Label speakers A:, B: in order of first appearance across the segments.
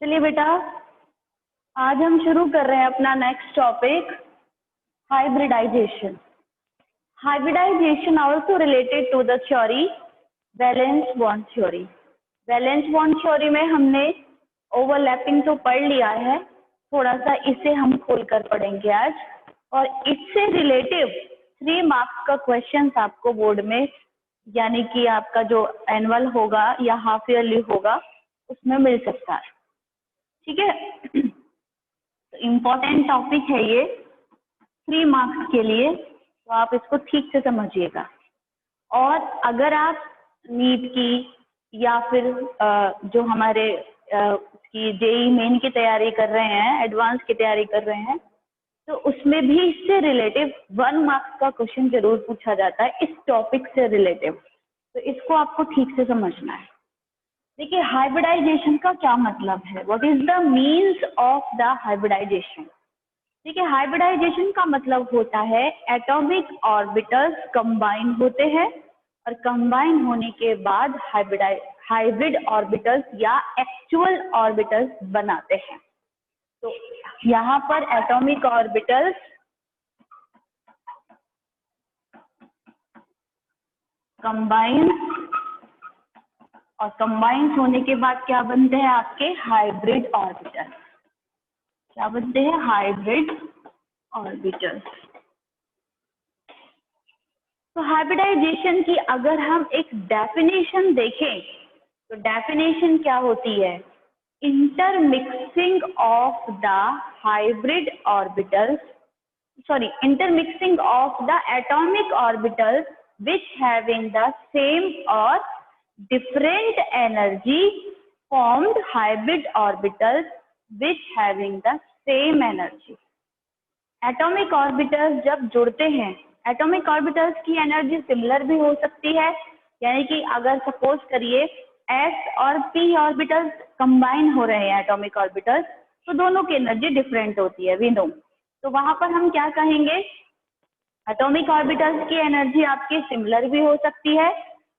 A: चलिए बेटा, आज हम शुरू कर रहे हैं अपना next topic, hybridization. Hybridization also related to the theory valence bond theory. Valence bond theory में हमने ओवरलैपिंग तो पढ़ लिया है, थोड़ा सा इसे हम खोलकर पढ़ेंगे आज, और इससे रिलेटिव 3 मार्क्स का क्वेश्चन आपको बोर्ड में, यानी कि आपका जो एनुअल होगा या हाफ ईयरली होगा उसमें मिल सकता है. ठीक है, तो इम्पोर्टेंट टॉपिक है ये 3 मार्क्स के लिए, तो आप इसको ठीक से समझिएगा. और अगर आप नीट की या फिर जो हमारे की जेई मेन की तैयारी कर रहे हैं, एडवांस की तैयारी कर रहे हैं, तो उसमें भी इससे रिलेटिव 1 मार्क्स का क्वेश्चन जरूर पूछा जाता है इस टॉपिक से रिलेटिव. तो इसको आपको ठीक से समझना है. देखिए, हाइब्रिडाइजेशन का क्या मतलब है, what is the means of the hybridization. देखिए, हाइब्रिडाइजेशन का मतलब होता है एटॉमिक ऑर्बिटल्स कंबाइन होते हैं और कंबाइन होने के बाद हाइब्रिड ऑर्बिटल्स या एक्चुअल ऑर्बिटल्स बनाते हैं. तो यहाँ पर एटॉमिक ऑर्बिटल्स कंबाइन, और कंबाइन होने के बाद क्या बनते हैं आपके हाइब्रिड ऑर्बिटल्स. क्या बनते हैं? Hybrid orbitals. तो हाइब्रिडाइजेशन की अगर हम एक डेफिनेशन देखें तो डेफिनेशन क्या होती है? Intermixing of the hybrid orbitals, intermixing of the atomic orbitals which having the same or different energy formed hybrid orbitals which having the same energy. Atomic orbitals जब जुड़ते हैं, एटॉमिक ऑर्बिटल्स की energy similar भी हो सकती है, यानी कि अगर सपोज करिए s और p ऑर्बिटल्स कंबाइन हो रहे हैं एटॉमिक ऑर्बिटल्स, तो दोनों की एनर्जी डिफरेंट होती है, वी नो. तो वहां पर हम क्या कहेंगे? एटॉमिक ऑर्बिटल्स की एनर्जी आपकी सिमिलर भी हो सकती है,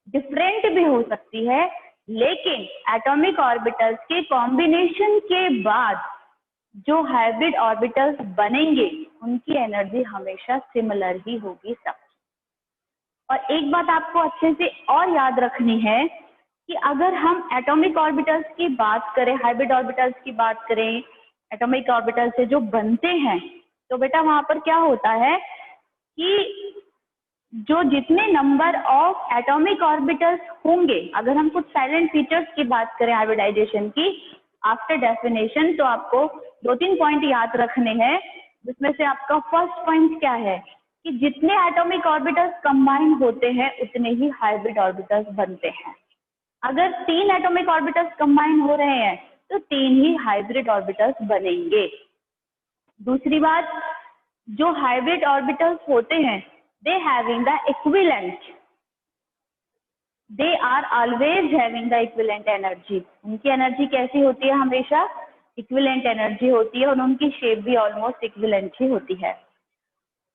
A: डिफरेंट भी हो सकती है, लेकिन एटॉमिक ऑर्बिटल्स के कॉम्बिनेशन के बाद जो हाइब्रिड ऑर्बिटल्स बनेंगे उनकी एनर्जी हमेशा सिमिलर ही होगी सब. और एक बात आपको अच्छे से और याद रखनी है कि अगर हम एटॉमिक ऑर्बिटल्स की बात करें, हाइब्रिड ऑर्बिटल्स की बात करें, एटॉमिक ऑर्बिटल से जो बनते हैं, तो बेटा वहां पर क्या होता है कि जो जितने नंबर ऑफ एटॉमिक ऑर्बिटल्स होंगे, अगर हम कुछ साइलेंट फीचर्स की बात करें हाइब्रिडाइजेशन की आफ्टर डेफिनेशन, तो आपको 2-3 पॉइंट याद रखने हैं, जिसमें से आपका फर्स्ट पॉइंट क्या है कि जितने एटॉमिक ऑर्बिटल्स कंबाइन होते हैं उतने ही हाइब्रिड ऑर्बिटल्स बनते हैं. अगर 3 एटॉमिक ऑर्बिटल्स कंबाइन हो रहे हैं तो 3 ही हाइब्रिड ऑर्बिटल्स बनेंगे. दूसरी बात, जो हाइब्रिड ऑर्बिटल्स होते हैं they having the equivalent, they are always having the equivalent energy. उनकी एनर्जी कैसी होती है? हमेशा इक्विवेलेंट एनर्जी होती है, और उनकी शेप भी ऑलमोस्ट इक्विवेलेंट ही होती है.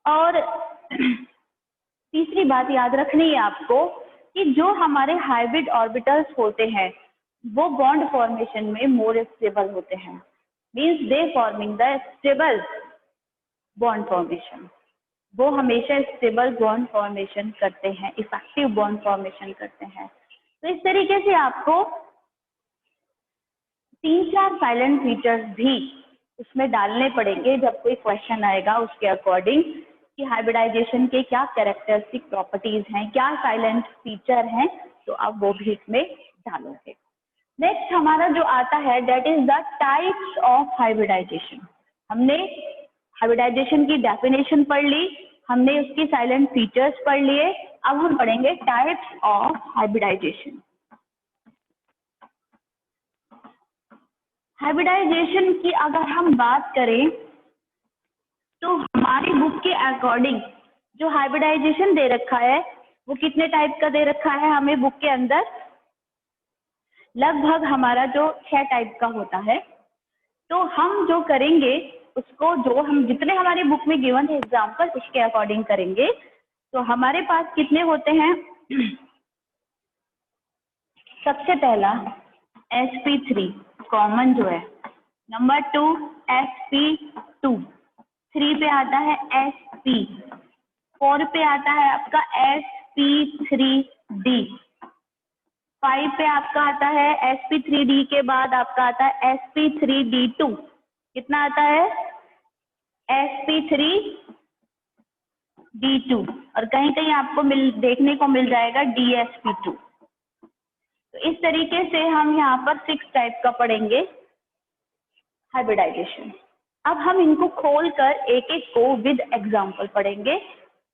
A: और तीसरी बात याद रखनी है आपको कि जो हमारे हाइब्रिड ऑर्बिटल्स होते हैं वो बॉन्ड फॉर्मेशन में मोर स्टेबल होते हैं, means they forming the stable bond formation. वो हमेशा स्टेबल बॉन्ड फॉर्मेशन करते हैं, इफेक्टिव बॉन्ड फॉर्मेशन करते हैं. तो इस तरीके से आपको 3-4 साइलेंट फीचर्स भी उसमें डालने पड़ेंगे जब कोई क्वेश्चन आएगा उसके अकॉर्डिंग, कि हाइब्रिडाइजेशन के क्या कैरेक्टरिस्टिक प्रॉपर्टीज हैं, क्या साइलेंट फीचर हैं, तो आप वो भी इसमें डालोगे. नेक्स्ट हमारा जो आता है that is the types of hybridization. हमने हाइब्रिडाइजेशन की डेफिनेशन पढ़ ली, हमने उसकी साइलेंट फीचर्स पढ़ लिए, अब हम पढ़ेंगे टाइप्स ऑफ हाइब्रिडाइजेशन. हाइब्रिडाइजेशन की अगर हम बात करें तो हमारी बुक के अकॉर्डिंग जो हाइब्रिडाइजेशन दे रखा है वो कितने टाइप का दे रखा है हमें बुक के अंदर? लगभग हमारा जो 6 टाइप का होता है. तो हम जो करेंगे उसको, जो हम जितने हमारी बुक में गिवन है एग्जाम्पल, उसके अकॉर्डिंग करेंगे. तो हमारे पास कितने होते हैं? सबसे पहला sp3 कॉमन जो है, नंबर 2 sp2, 3 पे आता है sp, 4 पे आता है आपका sp3d, 5 पे आपका आता है sp3d के बाद आपका आता है sp3d2, कितना आता है sp3d2, और कहीं कहीं आपको देखने को मिल जाएगा dsp2। तो इस तरीके से हम यहाँ पर 6 टाइप का पढ़ेंगे हाइब्रिडाइजेशन। अब हम इनको खोल कर एक एक को विद एग्जाम्पल पढ़ेंगे,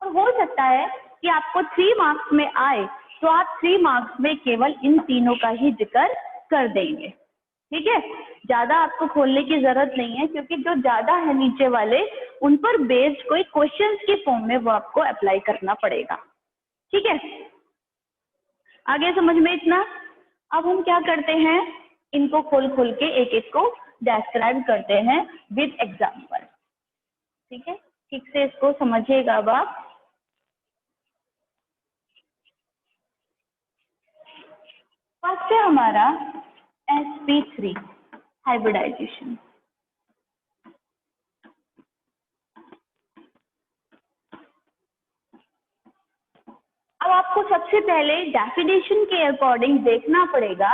A: और हो सकता है कि आपको 3 मार्क्स में आए तो आप 3 मार्क्स में केवल इन तीनों का ही जिक्र कर देंगे, ठीक है। ज्यादा आपको खोलने की जरूरत नहीं है, क्योंकि जो ज्यादा है नीचे वाले उन पर बेस्ड कोई क्वेश्चंस के फॉर्म में वो आपको अप्लाई करना पड़ेगा, ठीक है। आगे समझ में इतना। अब हम क्या करते हैं, इनको खोल खोल के एक एक को डिस्क्राइब करते हैं विद एग्जाम्पल, ठीक है। ठीक से इसको समझिएगा अब आप। फर्स्ट है हमारा sp3 हाइब्रिडाइजेशन। अब आपको सबसे पहले डेफिनेशन के अकॉर्डिंग देखना पड़ेगा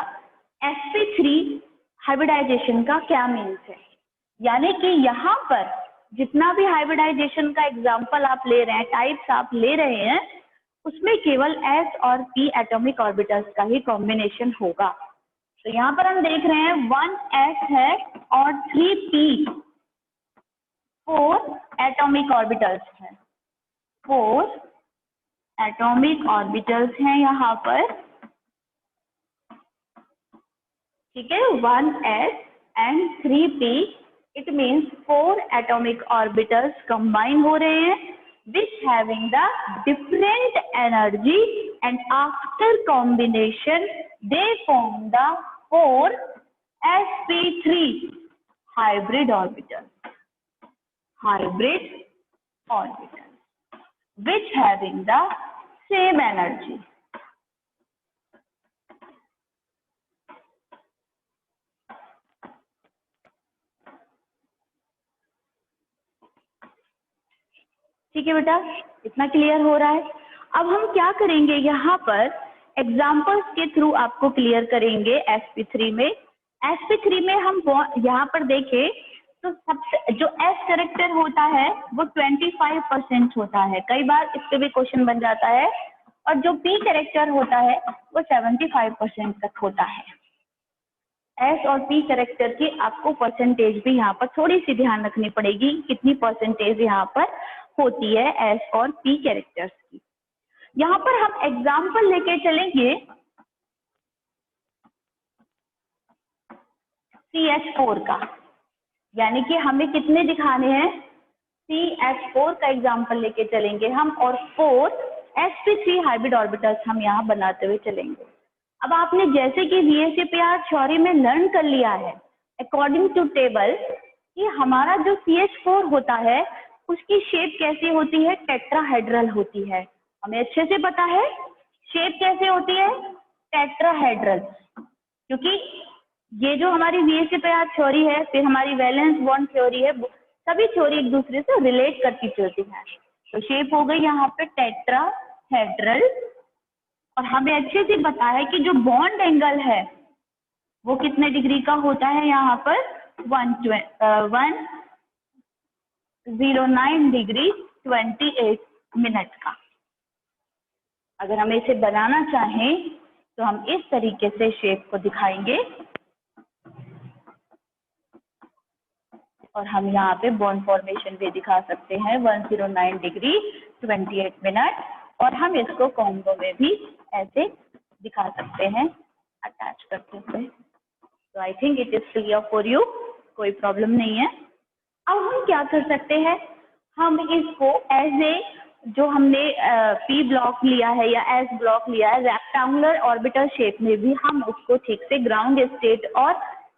A: sp3 हाइब्रिडाइजेशन का क्या मीन्स है। यानी कि यहाँ पर जितना भी हाइब्रिडाइजेशन का एग्जाम्पल आप ले रहे हैं, टाइप्स आप ले रहे हैं, उसमें केवल s और p एटॉमिक ऑर्बिटल्स का ही कॉम्बिनेशन होगा। तो यहाँ पर हम देख रहे हैं 1s है और 3p 4 एटॉमिक ऑर्बिटल्स है, 4 एटॉमिक ऑर्बिटल्स हैं यहाँ पर, ठीक है। 1s and 3p, it means 4 atomic orbitals combine हो रहे हैं, which having the different energy, and after combination they form the 4 sp3 hybrid orbitals, which having the same energy। ठीक है बेटा, इतना क्लियर हो रहा है। अब हम क्या करेंगे, यहाँ पर एग्जाम्पल्स के थ्रू आपको क्लियर करेंगे sp3 में। sp3 में हम यहाँ पर देखें तो सबसे जो s कैरेक्टर होता है वो 25% होता है, कई बार इस पे भी क्वेश्चन बन जाता है, और जो p कैरेक्टर होता है वो 75% तक होता है। s और p कैरेक्टर की आपको परसेंटेज भी यहाँ पर थोड़ी सी ध्यान रखनी पड़ेगी, कितनी परसेंटेज यहाँ पर होती है s और p कैरेक्टर्स की। यहाँ पर हम एग्जाम्पल लेके चलेंगे CH4 का, यानी कि हमें कितने दिखाने हैं, CH4 का एग्जाम्पल लेके चलेंगे हम, और 4 sp3 हाइब्रिड ऑर्बिटल्स हम यहाँ बनाते हुए चलेंगे। अब आपने जैसे कि VSEPR थ्योरी में लर्न कर लिया है अकॉर्डिंग टू टेबल कि हमारा जो CH4 होता है उसकी शेप कैसी होती है, टेट्राहेड्रल होती है। हमें अच्छे से पता है शेप कैसे होती है, टेट्राहेड्रल, क्योंकि ये जो हमारी VSEPR थ्योरी है, फिर हमारी वैलेंस बॉन्ड थ्योरी है, सभी थ्योरी एक दूसरे से रिलेट करती चलती है। तो शेप हो गई यहाँ पे टेट्राहेड्रल, और हमें अच्छे से पता है कि जो बॉन्ड एंगल है वो कितने डिग्री का होता है, यहाँ पर 109 डिग्री 28 मिनट का। अगर हम इसे बनाना चाहें तो हम इस तरीके से शेप को दिखाएंगे, और हम यहाँ पे बॉन्ड फॉर्मेशन भी दिखा सकते हैं 109 डिग्री 28 मिनट, और हम इसको कॉम्बो में भी ऐसे दिखा सकते हैं अटैच करते हुए। तो आई think it is clear for you, कोई प्रॉब्लम नहीं है। अब हम क्या कर सकते हैं, हम इसको एज ए जो हमने P ब्लॉक लिया है या S ब्लॉक लिया है, रेक्टेंगुलर ऑर्बिटल शेप में भी हम उसको ठीक से ग्राउंड स्टेट और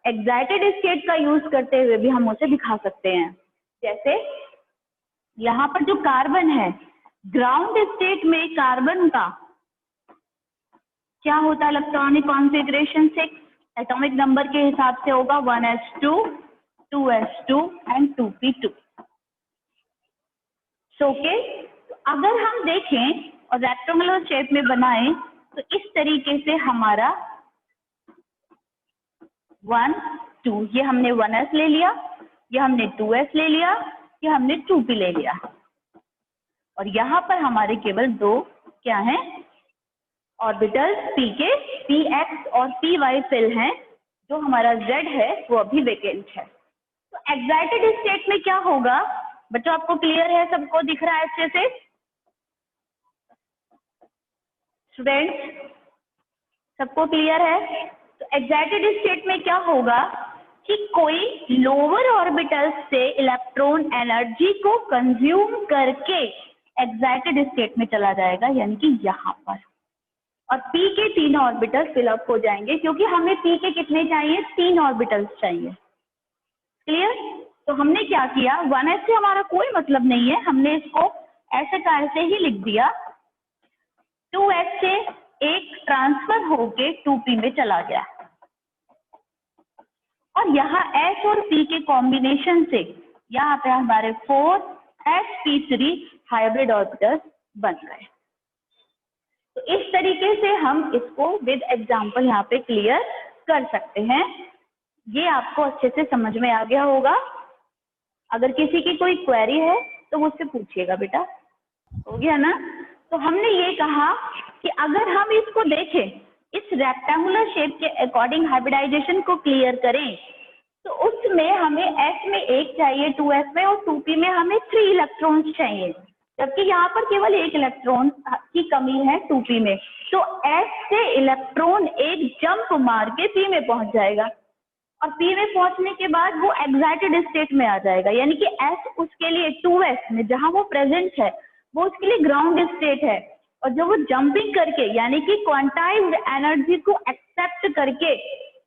A: एक्साइटेड स्टेट का यूज करते हुए भी हम उसे दिखा सकते हैं। जैसे यहाँ पर जो कार्बन है, ग्राउंड स्टेट में कार्बन का क्या होता है, इलेक्ट्रॉनिक कॉन्फ़िगरेशन 6 एटॉमिक नंबर के हिसाब से होगा 1s2 2s2 and 2p2. Okay, तो अगर हम देखें और रेक्टेंगुलर शेप में बनाएं तो इस तरीके से हमारा 1 2, ये हमने 1s ले लिया, ये हमने 2s ले लिया, ये हमने 2p ले लिया, और यहाँ पर हमारे केवल दो क्या हैं ऑर्बिटल्स p के px और py फिल हैं, जो हमारा z है वो अभी वेकेंट है। तो एक्साइटेड स्टेट में क्या होगा बच्चों, आपको क्लियर है, सबको दिख रहा है अच्छे से स्टूडेंट्स, सबको क्लियर है? तो एक्साइटेड स्टेट में क्या होगा कि कोई लोअर ऑर्बिटल्स से इलेक्ट्रॉन एनर्जी को कंज्यूम करके एक्साइटेड स्टेट में चला जाएगा, यानी कि यहाँ पर, और p के 3 ऑर्बिटल्स फिलअप हो जाएंगे, क्योंकि हमें p के कितने चाहिए, 3 ऑर्बिटल्स चाहिए। क्लियर? तो हमने क्या किया, 1s से हमारा कोई मतलब नहीं है, हमने इसको ऐसे का ऐसे ही लिख दिया, 2s से एक ट्रांसफर होके 2p में चला गया, और यहाँ s और p के कॉम्बिनेशन से यहाँ पे हमारे 4sp3 हाइब्रिड ऑर्बिटल्स बन गए। तो इस तरीके से हम इसको विद एग्जांपल यहाँ पे क्लियर कर सकते हैं। ये आपको अच्छे से समझ में आ गया होगा। अगर किसी की कोई क्वेरी है तो मुझसे पूछिएगा बेटा, हो गया ना? तो हमने ये कहा कि अगर हम इसको देखें, इस रेक्टेंगुलर शेप के अकॉर्डिंग हाइब्रिडाइजेशन को क्लियर करें, तो उसमें हमें s में 1 चाहिए 2s में, और 2p में हमें 3 इलेक्ट्रॉन्स चाहिए, जबकि यहाँ पर केवल 1 इलेक्ट्रॉन की कमी है 2p में। तो s से इलेक्ट्रॉन एक जंप मार के p में पहुंच जाएगा, और p में पहुंचने के बाद वो एक्साइटेड स्टेट में आ जाएगा, यानी कि s उसके लिए 2s में जहां वो प्रेजेंट है वो उसके लिए ग्राउंड स्टेट है, और जब वो जंपिंग करके यानी कि क्वांटाइज्ड एनर्जी को एक्सेप्ट करके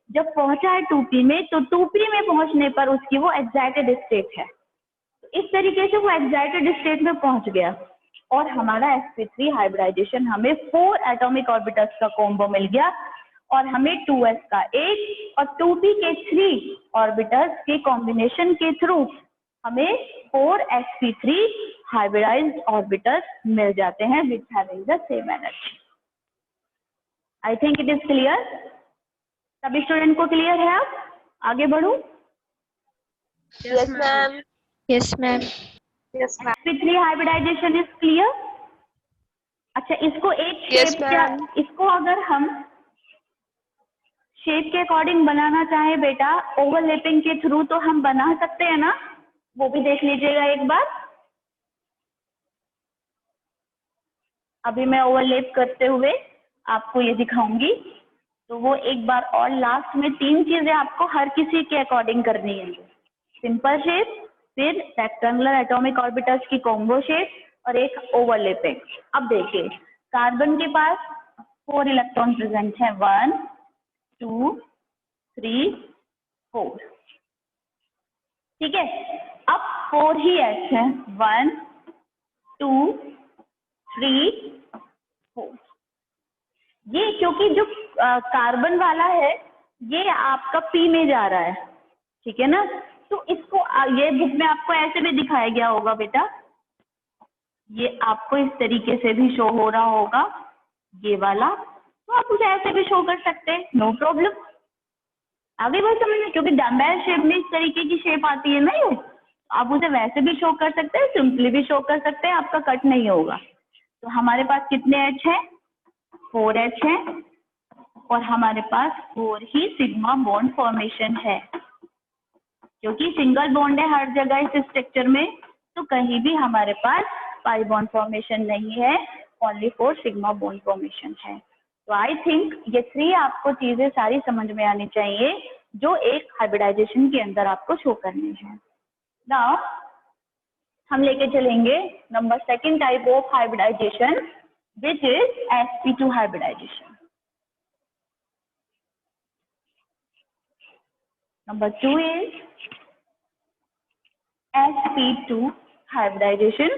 A: जब पहुंचा है 2p में, तो 2p में पहुंचने पर उसकी वो एक्साइटेड स्टेट है। तो इस तरीके से वो एक्साइटेड स्टेट में पहुंच गया, और हमारा sp3 हाइब्रिडाइजेशन हमें 4 एटॉमिक ऑर्बिटल्स का कॉम्बो मिल गया, और हमें 2s का 1 और 2p के 3 ऑर्बिटल्स के कॉम्बिनेशन के थ्रू हमें 4sp3 हाइब्रिडाइज्ड ऑर्बिटल्स मिल जाते हैं which having the same energy. I think it is clear. सभी स्टूडेंट को क्लियर है? अब आगे बढ़ूं?
B: Yes, ma'am.
C: Yes, ma'am.
B: Yes, ma'am.
A: sp3 hybridization is clear. अच्छा, इसको एक
B: Yes,
A: शेप क्या,
B: ma'am.
A: इसको अगर हम शेप के अकॉर्डिंग बनाना चाहे बेटा ओवरलैपिंग के थ्रू, तो हम बना सकते हैं ना, वो भी देख लीजिएगा एक बार। अभी मैं ओवरलैप करते हुए आपको ये दिखाऊंगी, तो वो एक बार और लास्ट में 3 चीजें आपको हर किसी के अकॉर्डिंग करनी है। सिंपल शेप, फिर रेक्टेंगुलर एटॉमिक ऑर्बिटल्स की कॉम्बो शेप, और एक ओवरलैपिंग। अब देखिए, कार्बन के पास 4 इलेक्ट्रॉन प्रेजेंट है, 1 2 3 4, ठीक है। अब 4 ही s है, 1 2 3 4। ये क्योंकि जो कार्बन वाला है ये आपका p में जा रहा है, ठीक है ना, तो इसको ये बुक में आपको ऐसे भी दिखाया गया होगा बेटा, ये आपको इस तरीके से भी शो हो रहा होगा, ये वाला, तो आप उसे ऐसे भी शो कर सकते हैं, नो प्रॉब्लम। आगे बात समझ में, क्योंकि डम्बेल शेप में इस तरीके की शेप आती है ना, ये आप उसे वैसे भी शो कर सकते हैं, सिंपली भी शो कर सकते हैं, आपका कट नहीं होगा। तो हमारे पास कितने H है, 4H है, और हमारे पास 4 ही सिग्मा बॉन्ड फॉर्मेशन है, क्योंकि सिंगल बॉन्ड है हर जगह इस स्ट्रक्चर में, तो कहीं भी हमारे पास पाई बॉन्ड फॉर्मेशन नहीं है, ओनली 4 सिग्मा बॉन्ड फॉर्मेशन है। तो आई थिंक ये 3 आपको चीजें सारी समझ में आनी चाहिए जो एक हाइब्रिडाइजेशन के अंदर आपको शो करनी है। नाउ हम लेके चलेंगे number 2 type of hybridization which is sp2 hybridization. Number 2 is sp2 hybridization.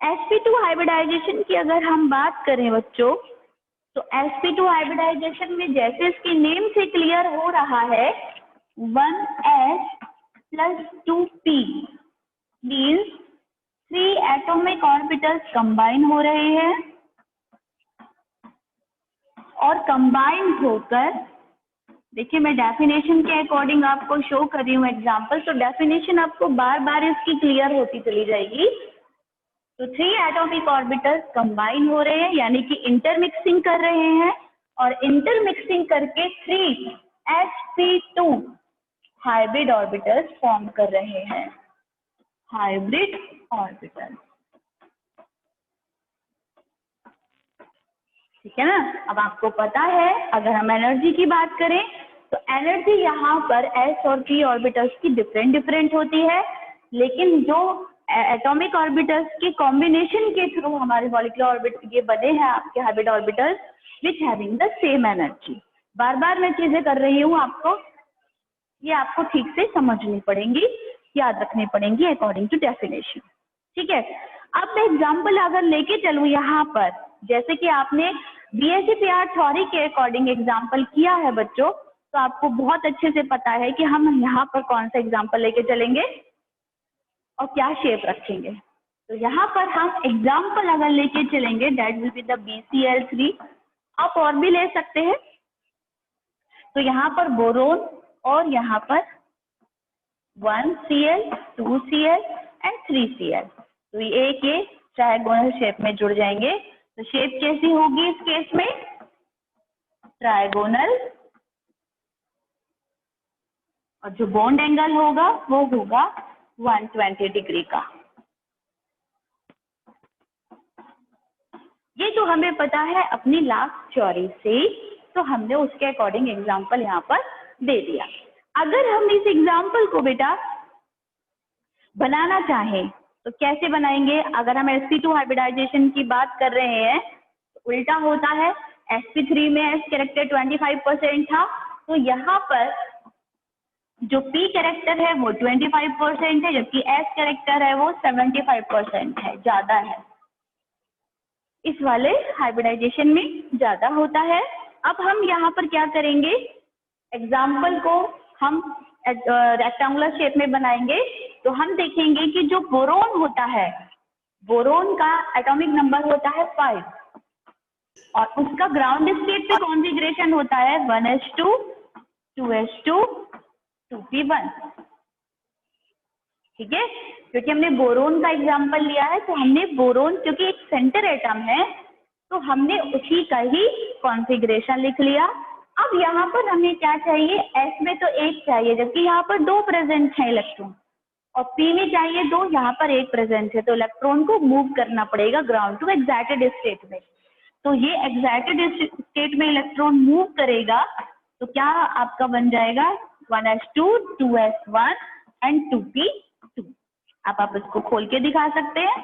A: sp2 hybridization की अगर हम बात करें बच्चों, तो sp2 हाइब्रिडाइजेशन में जैसे इसकी नेम से क्लियर हो रहा है, 1s plus 2p means 3 atomic orbitals combine हो रहे हैं और कंबाइन होकर, देखिए मैं डेफिनेशन के अकॉर्डिंग आपको शो कर रही हूँ एग्जाम्पल, तो डेफिनेशन आपको बार बार इसकी क्लियर होती चली जाएगी। तो 3 एटॉमिक ऑर्बिटल्स कंबाइन हो रहे हैं यानी कि इंटरमिक्सिंग कर रहे हैं और इंटरमिक्सिंग करके 3 sp2 हाइब्रिड ऑर्बिटल्स फॉर्म कर रहे हैं, हाइब्रिड ऑर्बिटल। ठीक है ना। अब आपको पता है अगर हम एनर्जी की बात करें तो एनर्जी यहाँ पर s और p ऑर्बिटल्स की डिफरेंट होती है, लेकिन जो एटॉमिक ऑर्बिटल्स के कॉम्बिनेशन के थ्रू हमारे मॉलिक्यूलर ऑर्बिटल ये बने हैं आपके hybrid orbitals which having the same energy. बार बार मैं चीजें कर रही हूँ, आपको ये आपको ठीक से समझनी पड़ेंगी, याद रखनी पड़ेंगी अकॉर्डिंग टू डेफिनेशन। ठीक है। अब मैं एग्जाम्पल अगर लेके चलूँ यहाँ पर, जैसे कि आपने BSc थ्योरी के अकॉर्डिंग एग्जाम्पल किया है बच्चों, तो आपको बहुत अच्छे से पता है कि हम यहाँ पर कौन सा एग्जाम्पल लेके चलेंगे और क्या शेप रखेंगे। तो यहाँ पर हम एग्जाम्पल अगर लेके चलेंगे that will be the BCl3, आप और भी ले सकते हैं। तो यहाँ पर बोरोन और यहाँ पर 1Cl 2Cl एंड 3Cl, तो ये ट्रायगोनल शेप में जुड़ जाएंगे। तो शेप कैसी होगी इस केस में, ट्रायगोनल, और जो बॉन्ड एंगल होगा वो होगा 120 डिग्री का। ये तो हमें पता है अपनी लास्ट थ्योरी से, तो हमने उसके अकॉर्डिंग एग्जाम्पल यहाँ पर दे दिया। अगर हम इस एग्जाम्पल को बेटा बनाना चाहें तो कैसे बनाएंगे। अगर हम sp2 हाइब्रिडाइजेशन की बात कर रहे हैं तो उल्टा होता है, sp3 में s कैरेक्टर 25% था, तो यहाँ पर जो p कैरेक्टर है वो 25% है, जबकि s कैरेक्टर है वो 75% है, ज्यादा है। इस वाले हाइब्रिडाइजेशन में ज्यादा होता है। अब हम यहाँ पर क्या करेंगे, एग्जाम्पल को हम रेक्टेंगुलर शेप में बनाएंगे। तो हम देखेंगे कि जो बोरोन होता है, बोरोन का एटॉमिक नंबर होता है 5 और उसका ग्राउंड स्टेट पे कॉन्फ़िगरेशन होता है 1s2 2s2 2p1। ठीक है, क्योंकि हमने बोरोन का एग्जाम्पल लिया है तो हमने बोरोन, क्योंकि एक सेंटर एटम है तो हमने उसी का ही कॉन्फ़िगरेशन लिख लिया। अब यहाँ पर हमें क्या चाहिए, S में तो 1 चाहिए जबकि यहाँ पर 2 प्रेजेंट है इलेक्ट्रॉन, और P में चाहिए 2, यहाँ पर 1 प्रेजेंट है, तो इलेक्ट्रॉन को मूव करना पड़ेगा ग्राउंड टू एक्साइटेड स्टेट में। तो ये एक्साइटेड स्टेट में इलेक्ट्रॉन मूव करेगा तो क्या आपका बन जाएगा 1s2 2s1 एंड 2p2। आप इसको खोल के दिखा सकते हैं,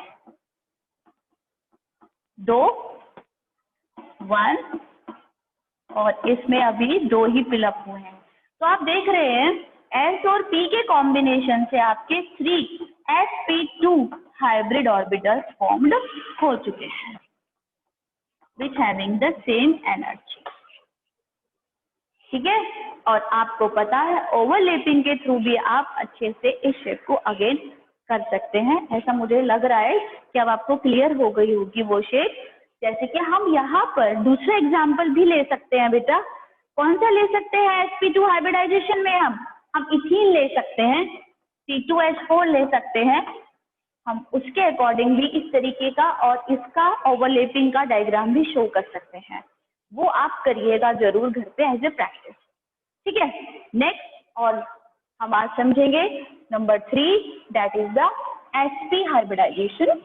A: 2 1 और इसमें अभी 2 ही फिलअप हुए हैं। तो आप देख रहे हैं S और P के कॉम्बिनेशन से आपके 3sp2 हाइब्रिड ऑर्बिटल्स फॉर्म्ड हो चुके हैं which having the same energy. ठीक है, और आपको पता है ओवरलैपिंग के थ्रू भी आप अच्छे से इस शेप को अगेन कर सकते हैं। ऐसा मुझे लग रहा है कि अब आपको क्लियर हो गई होगी वो शेप। जैसे कि हम यहाँ पर दूसरा एग्जाम्पल भी ले सकते हैं बेटा, कौन सा ले सकते हैं sp2 हाइब्रिडाइजेशन में हम इथीन ले सकते हैं, C2H4 ले सकते हैं, हम उसके अकॉर्डिंग भी इस तरीके का और इसका ओवरलैपिंग का डायग्राम भी शो कर सकते हैं। वो आप करिएगा जरूर घर पे एज ए प्रैक्टिस। ठीक है, नेक्स्ट और हम आज समझेंगे number 3 that is the sp hybridization.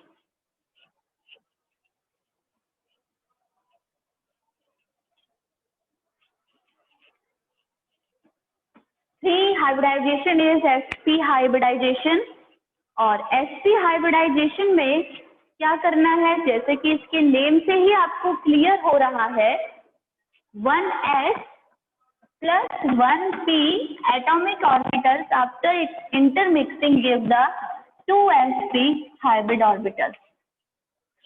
A: Hybridization is sp hybridization, और sp हाइब्रिडाइजेशन में क्या करना है, जैसे कि इसके नेम से ही आपको क्लियर हो रहा है, 1s plus 1p atomic orbitals after intermixing give the 2sp hybrid orbitals।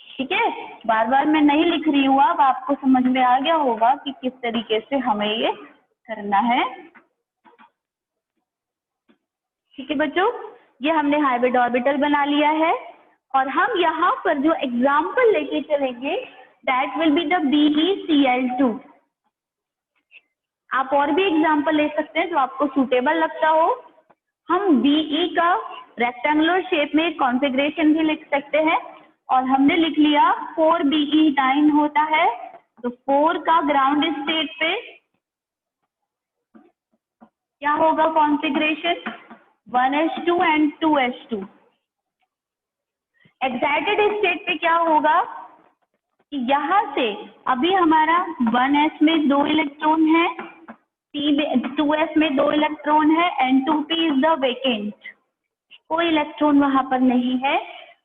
A: ठीक है, बार बार मैं नहीं लिख रही हूँ, अब आपको समझ में आ गया होगा कि किस तरीके से हमें ये करना है। ठीक है बच्चों, ये हमने हाइब्रिड ऑर्बिटल बना लिया है और हम यहाँ पर जो एग्जाम्पल लेके चलेंगे that will be the BeCl2। आप और भी एग्जाम्पल ले सकते हैं जो आपको सूटेबल लगता हो। हम Be का रेक्टेंगुलर शेप में कॉन्फ़िगरेशन भी लिख सकते हैं और हमने लिख लिया 4Be9 होता है, तो 4 का ग्राउंड स्टेट पे क्या होगा configuration 1s2 and 2s2। Excited state पे क्या होगा कि यहाँ से अभी हमारा 1s में 2 इलेक्ट्रॉन है, 2s में 2 इलेक्ट्रॉन है and 2p is the vacant, कोई इलेक्ट्रॉन वहां पर नहीं है।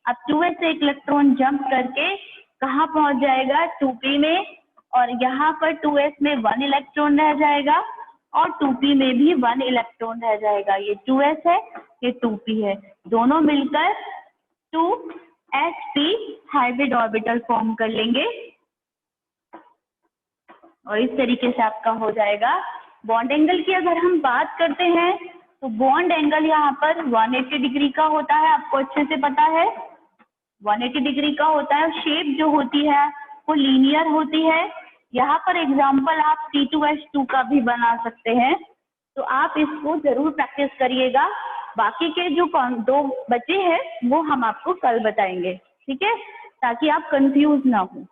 A: अब 2s से एक इलेक्ट्रॉन जंप करके कहाँ पहुंच जाएगा 2p में, और यहाँ पर 2s में 1 इलेक्ट्रॉन रह जाएगा और 2p में भी 1 इलेक्ट्रॉन रह जाएगा। ये 2s है, ये 2p है, दोनों मिलकर 2sp हाइब्रिड ऑर्बिटल फॉर्म कर लेंगे और इस तरीके से आपका हो जाएगा। बॉन्ड एंगल की अगर हम बात करते हैं तो बॉन्ड एंगल यहाँ पर 180 डिग्री का होता है, आपको अच्छे से पता है 180 डिग्री का होता है। शेप जो होती है वो लीनियर होती है। यहाँ पर एग्जाम्पल आप C2H2 का भी बना सकते हैं, तो आप इसको जरूर प्रैक्टिस करिएगा। बाकी के जो 2 बचे हैं वो हम आपको कल बताएंगे, ठीक है, ताकि आप कंफ्यूज ना हो।